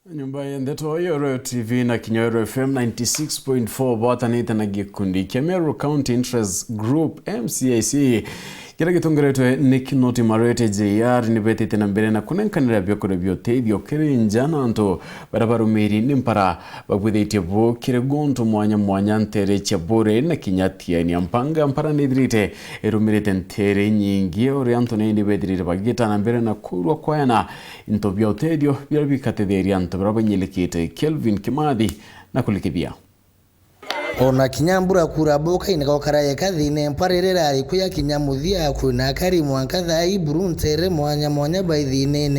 Nyumba ya ndeto Yoro TV na Kinyoero FM 96.4 bwatanite na gikundi kia Meru County Interest Group MCIC kira gitungeretwe ni kinoti marete JR ni betete na mbere na kunenkanira byokore byoteithio kiri njana anto barabarumiri nimpara bagwithite bo kire gonto mwanya ntere chabore na kinyatia ni ampanga mpara nidrite erumirite ntere nyingi ori Anthony ni bedirite bagita na mbere na kurwa kwayana into byoteithio birabikatetheria anto barabanyelekite Kelvin Kimathi na kulikibia ona kinyambura kuraboka inakokaraye kathine mparerera arikuya kinyamuthia kuna kari mwankatha iburuntere mwanya baithine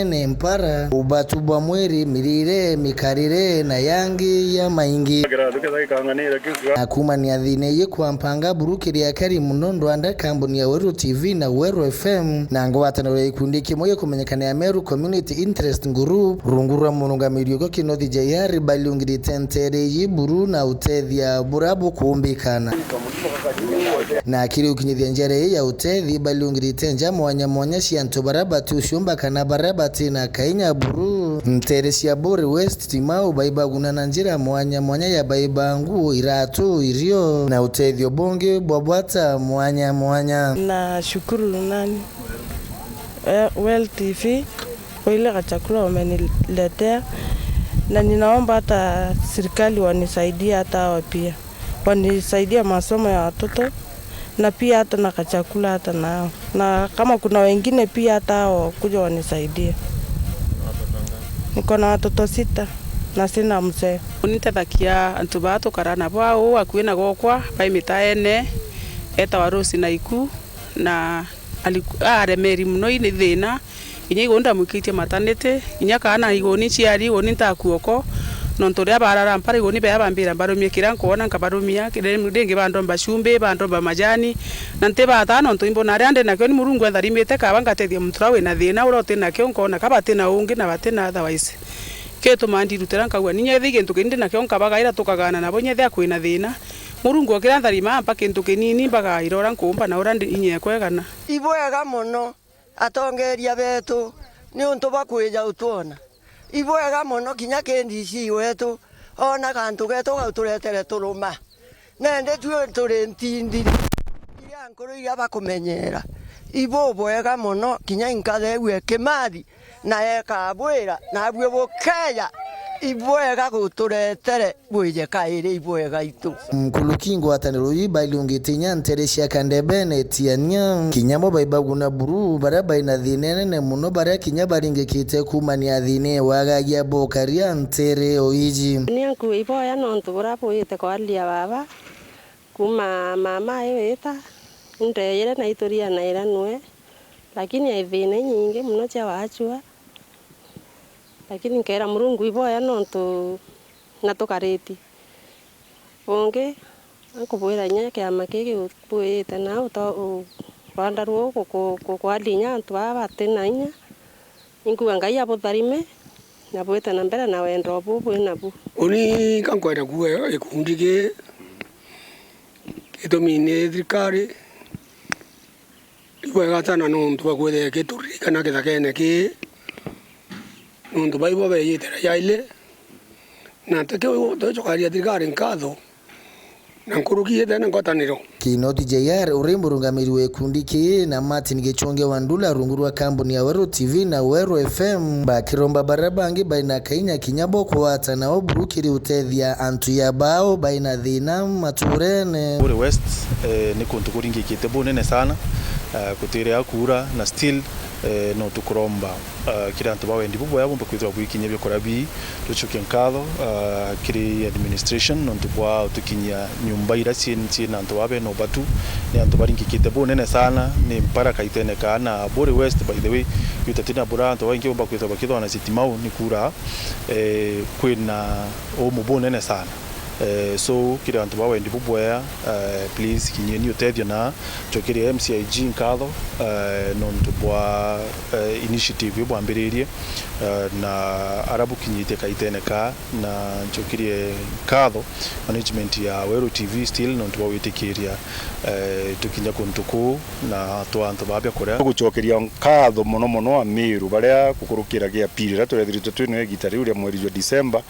ne mpara ubatubwa mweri mirire mikarire na yangi ya maingi akuma ni athine yekwa mpanga burukiria kari munondo anda kambuni ya Weru TV na Weru FM na ngwatanore ikundi kimoye kumenyekana ya Meru Community Interest Group rungura munungamirio go kinothi JR balungiri tentere yiburu na utethia burabu kuumbikana na kiri ukinyithia njere ya utethi balungiri tenja mwanya cianto barabati ushumba kana barabati na kainya buru mteresi ya Bore West Timau baibaguna na njira mwanya ya baibangu iratu irio na utethio bonge bwabwata mwanya na shukuru nani Well TV kwa ile chakula wameniletea na ninaomba hata serikali wanisaidia hata hawa pia. Wanisaidia masomo ya watoto na pia hata na chakula hata nao. Na kama kuna wengine pia hata hao kuja wanisaidia. Niko na watoto 6 na sina mzee. Unitadakia antubato karana bwao akuina gokwa bai mitaene eta warosi na iku na aremeri muno ine thina inya igonda mukitie matanete inya kana igoni ciari igoni ntakuoko nontoria barara mpara igoni be abambira barumie kiranko nkabarumia kidenge bandomba shumbe bandomba majani nante batano nto imbona ariande nakyo ni murungu atharimite kabangatethia muturawe na thina urote nakyo nkona kabate na ungi na bate na otherwise keto mandi rutera nkagwa ninya thige ntukindi nakyo nkabagaira tukagana nabo nyethia kwina thina murungu akiratharima mpaka ntuke nini mbaga irora nkumba na urandi inye kwegana ibwega muno atongeria betu ni untu bakweja utwona ibwega muno kinya kendisi wetu ona kantu geto gauturetere turuma nende tuwe turentindi ya nkuru ya bakumenyera ibo bwega muno kinya inkathewe Kimathi na ekabwira na bwe bokaya ibwega guturetere bwije kaire ibwega itu mkulukingo ataniro yibailungite nyantere cia kandebene tianya kinyamo baibaguna buru baraba ina thinene muno bara kinyabaringikite kumani athine wagagia bokaria ntere oiji nianku iboya nontu burapoite kwalia baba kuma mama eweta ndeyere na itoria na iranwe lakini aivine nyingi muno cia wachua lakini nkera murungu iboya nontu natukareti bonge akubwira nya kiama kiki bwite na uto bandaruo kwalinya antu baba tena inya inkuwa ngai abutharime na bwite na mbere na wendo bubwe nabu uni kankwenda kuwe ikundike kitomine thirikari ibwega tana nontu bakwethe kiturikana kithakene ki nontu baibo beyitera yaile na tekeo tochokaria thirikari nkatho na nkurukie thena ngotaniro kinoti JR urimburungamiri wekundi ki na Martin Gichonge Wandula rungurwa kambuni ya Weru TV na Weru FM bakiromba barabangi baina kainya kinyabo kwata na oburukiri utethia antu ya bao baina thina maturene Bore West ni kuntu kuringi kite bonene sana kutirea kura na still no tukuromba kira antu bawe ndi bubwa yabo mbakwitwa bwikinye byo korabi tuchuke nkatho kiri administration no tupwa tukinya nyumba ira cini na antu babe no batu ni antu baringi kite bonene sana ni mpara kaitene kana Bore West by the way yutatina bura antu baingi mbakwitwa bakitwa na Sitimau ni kura kwina o mubonene sana so kira antu bawe ndi bubwa please kinyeni utethio na chokiri MCIG nkatho no tupwa initiative bwambiririe na arabu kinyite kaitene ka na nchokirie katho management ya Weru TV still no twawitikiria tukinya kuntuku na twantu babya kuria gucokeria katho muno Amiru baria kukurukira gia pirira twethirite twino gitari uria mweri wa December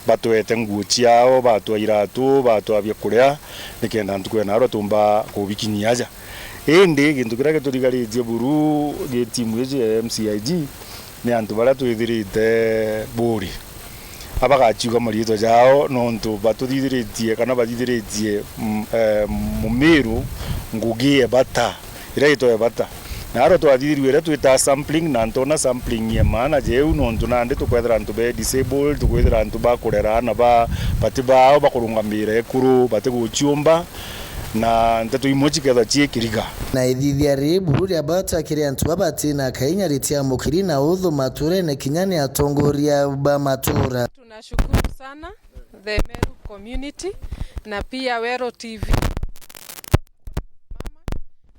batwete nguo ciao batwa iratu batwa bya kuria nikenda ntukwena aro tumba kubikinyaja indi gintu kiria giturigaritie buru gi timu ya MCIG ni antu baria twithirite buri abagachiuga marito jao nontu batuthithiritie kana bathithiritie Mumiru ngugie bata ira itoe bata na aro twathithirwe twita sampling na ntona sampling ya maana jeu nontu nande tukwethera antu be disabled tukwethera antu ba kurera na ba batibao bakurungamira ekuru batiguchiumba na nteto imochi ketha chiekiriga na ithithia ribu ria bata kiri antu babati na kainya ritia mukiri na udhu mature ne kinyani atongoria ba matura. Tunashukuru sana the Meru community na pia Weru TV. Mama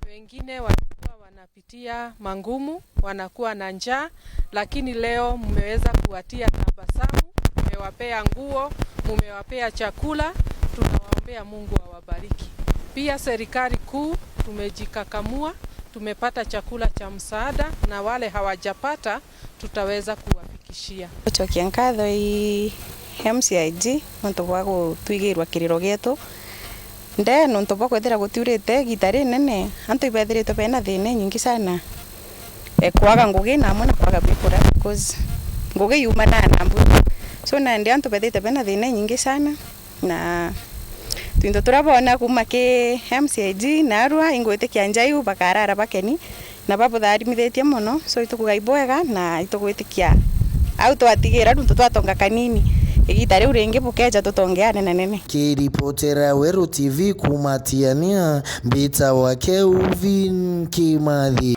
wengine walikuwa wanapitia mangumu, wanakuwa na njaa, lakini leo mmeweza kuwatia tabasamu, mmewapea nguo, mmewapea chakula. Tunawaombea Mungu awabariki. Pia serikali kuu tumejikakamua, tumepata chakula cha msaada na wale hawajapata tutaweza kuwafikishia. Chokia nkatho i MCIG nonto bwa gutwigirwa kiriro gietu nde nonto bwa kwethira gutiurite gitari nene anto ibethirite bena thine nyingi sana kwaga ngugi na amwe na kwaga bikura because ngugi yuma na nambu so na ndi anto bethirite bena thine nyingi sana na tuindo turabona kuma ke MCIG na arua ingwete kianjaiu bakarara bakeni na babu tharimithitie muno so itukuga ibwega na itugwitikia au twatigira ndu twatonga kanini igitari uringi bukeja tutongeane na nene. Kiripotera Weru TV kumatiania mbita wa Kelvin Kimathi.